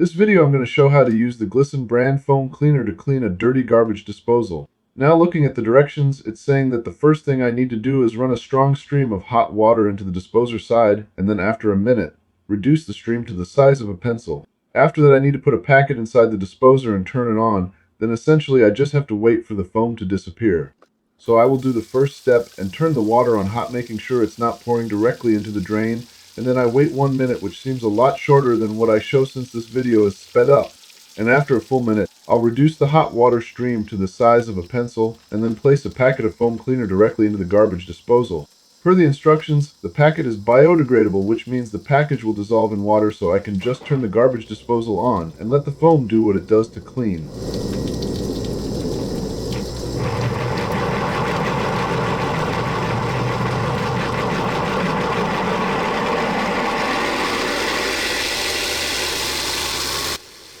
This video I'm going to show how to use the Glisten brand foam cleaner to clean a dirty garbage disposal. Now looking at the directions, it's saying that the first thing I need to do is run a strong stream of hot water into the disposer side, and then after a minute, reduce the stream to the size of a pencil. After that I need to put a packet inside the disposer and turn it on, then essentially I just have to wait for the foam to disappear. So I will do the first step and turn the water on hot, making sure it's not pouring directly into the drain, and then I wait 1 minute, which seems a lot shorter than what I show since this video is sped up. And after a full minute, I'll reduce the hot water stream to the size of a pencil and then place a packet of foam cleaner directly into the garbage disposal. Per the instructions, the packet is biodegradable, which means the package will dissolve in water, so I can just turn the garbage disposal on and let the foam do what it does to clean.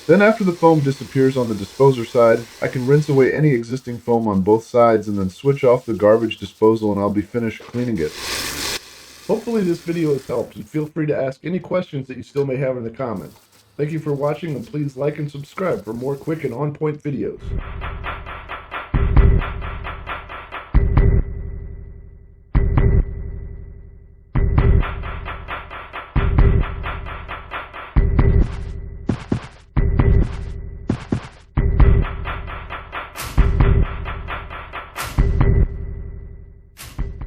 Then after the foam disappears on the disposer side, I can rinse away any existing foam on both sides and then switch off the garbage disposal and I'll be finished cleaning it. Hopefully this video has helped, and feel free to ask any questions that you still may have in the comments. Thank you for watching, and please like and subscribe for more quick and on-point videos.